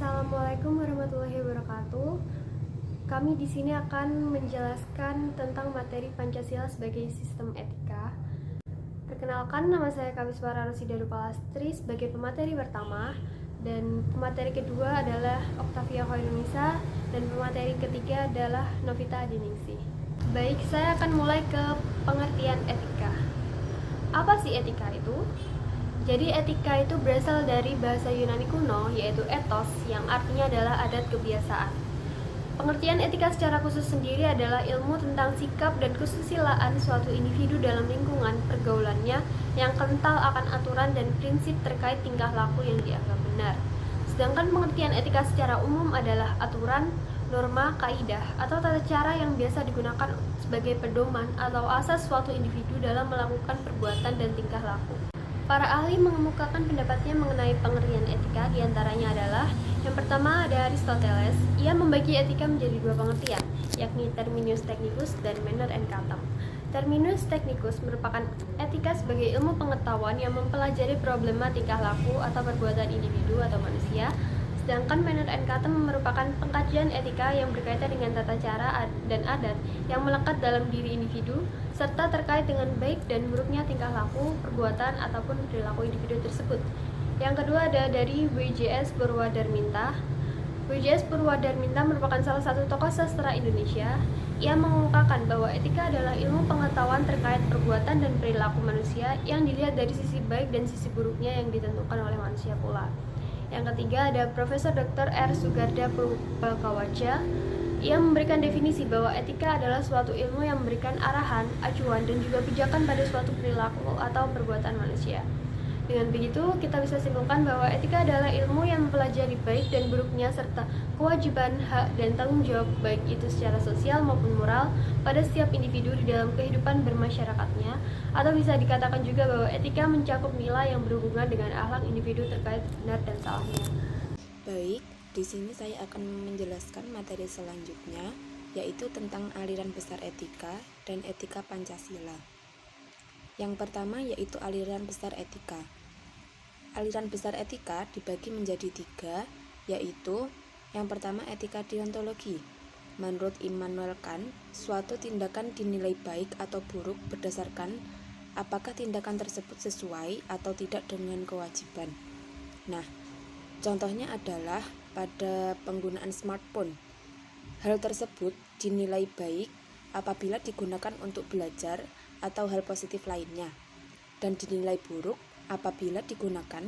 Assalamualaikum warahmatullahi wabarakatuh. Kami di sini akan menjelaskan tentang materi Pancasila sebagai sistem etika. Perkenalkan, nama saya Kawiswara Rosida Rupalastri sebagai pemateri pertama, dan pemateri kedua adalah Oktavia Hoirunisa, dan pemateri ketiga adalah Novita Adiningsih. Baik, saya akan mulai ke pengertian etika. Apa sih etika itu? Jadi etika itu berasal dari bahasa Yunani kuno, yaitu ethos, yang artinya adalah adat kebiasaan. Pengertian etika secara khusus sendiri adalah ilmu tentang sikap dan kesusilaan suatu individu dalam lingkungan pergaulannya yang kental akan aturan dan prinsip terkait tingkah laku yang dianggap benar. Sedangkan pengertian etika secara umum adalah aturan, norma, kaidah, atau tata cara yang biasa digunakan sebagai pedoman atau asas suatu individu dalam melakukan perbuatan dan tingkah laku. Para ahli mengemukakan pendapatnya mengenai pengertian etika, diantaranya adalah yang pertama ada Aristoteles. Ia membagi etika menjadi dua pengertian, yakni terminus technicus dan manner and catem. Terminus technicus merupakan etika sebagai ilmu pengetahuan yang mempelajari problema tingkah laku atau perbuatan individu atau manusia. Sedangkan manner and catem merupakan pengkajian etika yang berkaitan dengan tata cara dan adat yang melekat dalam diri individu, serta terkait dengan baik dan buruknya tingkah laku, perbuatan, ataupun perilaku individu tersebut. Yang kedua ada dari W.J.S. Purwadarminta. W.J.S. Purwadarminta merupakan salah satu tokoh sastra Indonesia. Ia mengungkapkan bahwa etika adalah ilmu pengetahuan terkait perbuatan dan perilaku manusia yang dilihat dari sisi baik dan sisi buruknya yang ditentukan oleh manusia pula. Yang ketiga ada Profesor Dr. R. Sugarda Purbalkawaja. Ia memberikan definisi bahwa etika adalah suatu ilmu yang memberikan arahan, acuan, dan juga pijakan pada suatu perilaku atau perbuatan manusia. Dengan begitu, kita bisa simpulkan bahwa etika adalah ilmu yang mempelajari baik dan buruknya serta kewajiban, hak, dan tanggung jawab baik itu secara sosial maupun moral pada setiap individu di dalam kehidupan bermasyarakatnya, atau bisa dikatakan juga bahwa etika mencakup nilai yang berhubungan dengan akhlak individu terkait benar dan salahnya. Baik, di sini saya akan menjelaskan materi selanjutnya, yaitu tentang aliran besar etika dan etika Pancasila. Yang pertama yaitu aliran besar etika. Aliran besar etika dibagi menjadi tiga, yaitu yang pertama etika deontologi. Menurut Immanuel Kant, suatu tindakan dinilai baik atau buruk berdasarkan apakah tindakan tersebut sesuai atau tidak dengan kewajiban. Nah, contohnya adalah pada penggunaan smartphone. Hal tersebut dinilai baik apabila digunakan untuk belajar atau hal positif lainnya, dan dinilai buruk apabila digunakan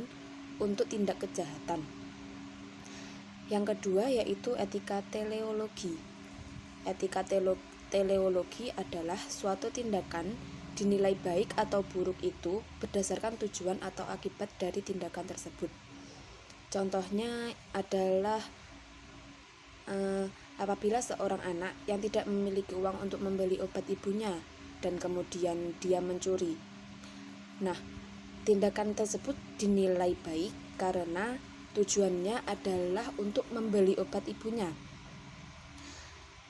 untuk tindak kejahatan. Yang kedua yaitu etika teleologi. Etika teleologi adalah suatu tindakan dinilai baik atau buruk itu berdasarkan tujuan atau akibat dari tindakan tersebut. Contohnya adalah apabila seorang anak yang tidak memiliki uang untuk membeli obat ibunya dan kemudian dia mencuri. Nah, tindakan tersebut dinilai baik karena tujuannya adalah untuk membeli obat ibunya.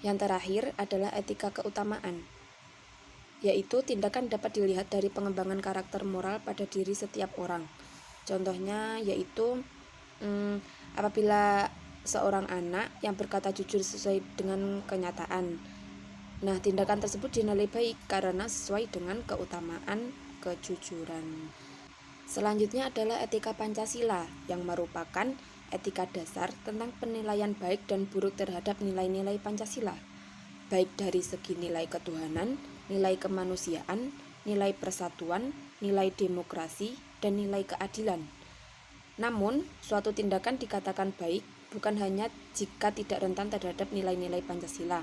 Yang terakhir adalah etika keutamaan, yaitu tindakan dapat dilihat dari pengembangan karakter moral pada diri setiap orang. Contohnya yaitu apabila seorang anak yang berkata jujur sesuai dengan kenyataan. Nah, tindakan tersebut dinilai baik karena sesuai dengan keutamaan kejujuran. Selanjutnya adalah etika Pancasila yang merupakan etika dasar tentang penilaian baik dan buruk terhadap nilai-nilai Pancasila, baik dari segi nilai ketuhanan, nilai kemanusiaan, nilai persatuan, nilai demokrasi, dan nilai keadilan. Namun, suatu tindakan dikatakan baik bukan hanya jika tidak rentan terhadap nilai-nilai Pancasila.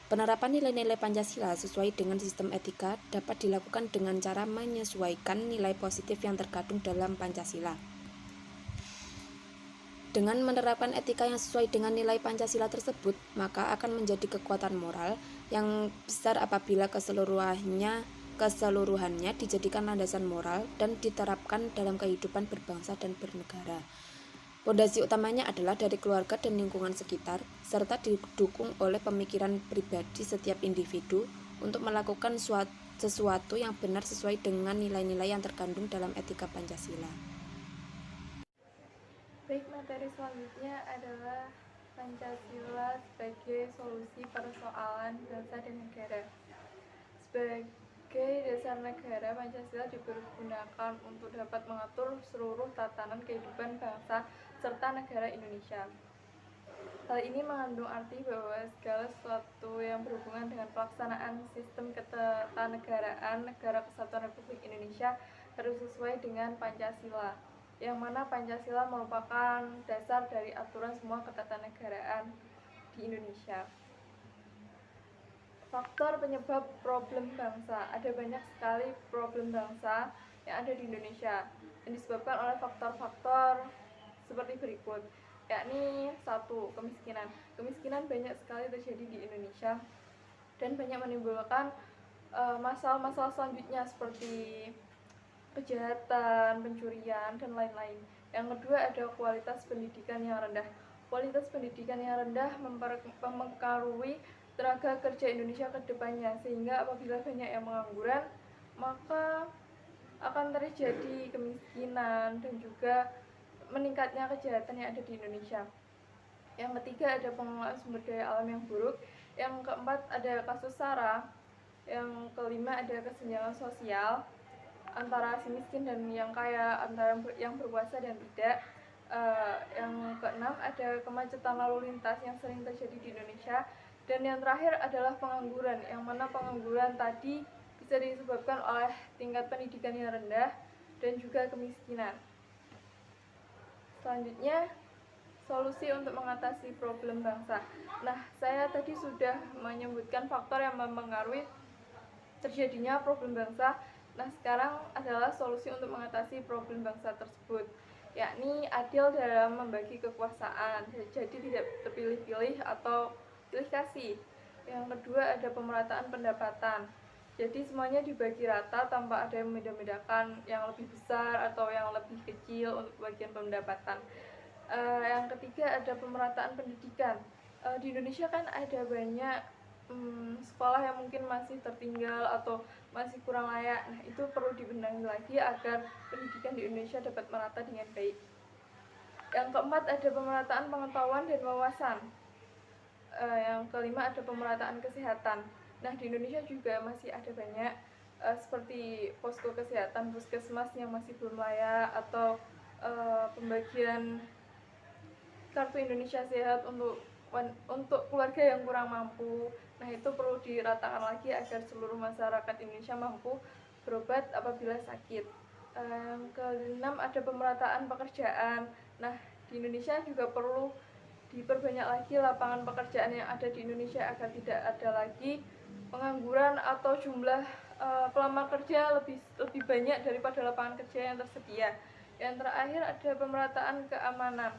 Penerapan nilai-nilai Pancasila sesuai dengan sistem etika dapat dilakukan dengan cara menyesuaikan nilai positif yang terkandung dalam Pancasila. Dengan menerapkan etika yang sesuai dengan nilai Pancasila tersebut, maka akan menjadi kekuatan moral yang besar apabila keseluruhannya dijadikan landasan moral dan diterapkan dalam kehidupan berbangsa dan bernegara. Fondasi utamanya adalah dari keluarga dan lingkungan sekitar, serta didukung oleh pemikiran pribadi setiap individu untuk melakukan sesuatu yang benar sesuai dengan nilai-nilai yang terkandung dalam etika Pancasila. Baik, materi selanjutnya adalah Pancasila sebagai solusi persoalan bangsa dan negara. Sebagai dasar negara, Pancasila dipergunakan untuk dapat mengatur seluruh tatanan kehidupan bangsa serta negara Indonesia. Hal ini mengandung arti bahwa segala sesuatu yang berhubungan dengan pelaksanaan sistem ketatanegaraan Negara Kesatuan Republik Indonesia harus sesuai dengan Pancasila, yang mana Pancasila merupakan dasar dari aturan semua ketatanegaraan di Indonesia. Faktor penyebab problem bangsa. Ada banyak sekali problem bangsa yang ada di Indonesia yang disebabkan oleh faktor-faktor seperti berikut, yakni 1. Kemiskinan. Kemiskinan banyak sekali terjadi di Indonesia dan banyak menimbulkan masalah-masalah selanjutnya seperti kejahatan, pencurian, dan lain-lain. Yang kedua, ada kualitas pendidikan yang rendah. Kualitas pendidikan yang rendah mempengaruhi tenaga kerja Indonesia ke depannya, sehingga apabila banyak yang mengangguran, maka akan terjadi kemiskinan dan juga meningkatnya kejahatan yang ada di Indonesia. Yang ketiga, ada pengelolaan sumber daya alam yang buruk. Yang keempat, ada kasus SARA. Yang kelima, ada kesenjangan sosial antara si miskin dan yang kaya, antara yang berkuasa dan tidak. Yang keenam, ada kemacetan lalu lintas yang sering terjadi di Indonesia. Dan yang terakhir adalah pengangguran, yang mana pengangguran tadi bisa disebabkan oleh tingkat pendidikan yang rendah dan juga kemiskinan. Selanjutnya, solusi untuk mengatasi problem bangsa. Nah, saya tadi sudah menyebutkan faktor yang mempengaruhi terjadinya problem bangsa. Nah, sekarang adalah solusi untuk mengatasi problem bangsa tersebut, yakni adil dalam membagi kekuasaan, jadi tidak terpilih-pilih atau pilih kasih. Yang kedua, ada pemerataan pendapatan. Jadi semuanya dibagi rata tanpa ada yang membeda-bedakan yang lebih besar atau yang lebih kecil untuk bagian pendapatan. Yang ketiga, ada pemerataan pendidikan. Di Indonesia kan ada banyak sekolah yang mungkin masih tertinggal atau masih kurang layak. Nah, itu perlu dibenahi lagi agar pendidikan di Indonesia dapat merata dengan baik. Yang keempat, ada pemerataan pengetahuan dan wawasan. Yang kelima, ada pemerataan kesehatan. Nah, di Indonesia juga masih ada banyak seperti posko kesehatan, puskesmas yang masih belum layak, atau pembagian kartu Indonesia Sehat untuk keluarga yang kurang mampu. Nah, itu perlu diratakan lagi agar seluruh masyarakat Indonesia mampu berobat apabila sakit. Keenam, ada pemerataan pekerjaan. Nah, di Indonesia juga perlu diperbanyak lagi lapangan pekerjaan yang ada di Indonesia agar tidak ada lagi pengangguran atau jumlah pelamar kerja lebih banyak daripada lapangan kerja yang tersedia. Yang terakhir, ada pemerataan keamanan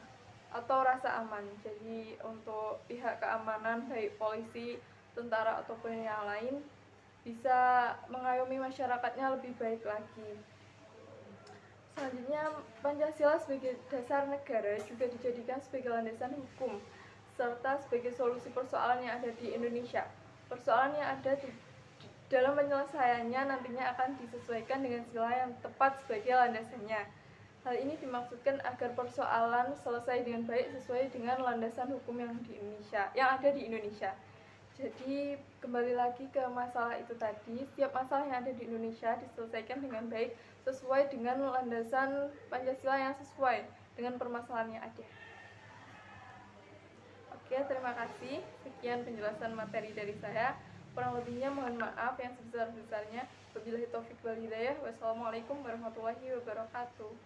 atau rasa aman. Jadi untuk pihak keamanan baik polisi, tentara ataupun yang lain bisa mengayomi masyarakatnya lebih baik lagi. Selanjutnya, Pancasila sebagai dasar negara juga dijadikan sebagai landasan hukum serta sebagai solusi persoalan yang ada di Indonesia. Persoalan yang ada dalam penyelesaiannya nantinya akan disesuaikan dengan sila yang tepat sebagai landasannya. Hal ini dimaksudkan agar persoalan selesai dengan baik sesuai dengan landasan hukum yang ada di Indonesia. Jadi kembali lagi ke masalah itu tadi, setiap masalah yang ada di Indonesia diselesaikan dengan baik sesuai dengan landasan Pancasila yang sesuai dengan permasalahan yang ada. Oke, terima kasih. Sekian penjelasan materi dari saya. Kurang lebihnya mohon maaf yang sebesar-besarnya. Wabillahi taufik wal hidayah. Wassalamualaikum warahmatullahi wabarakatuh.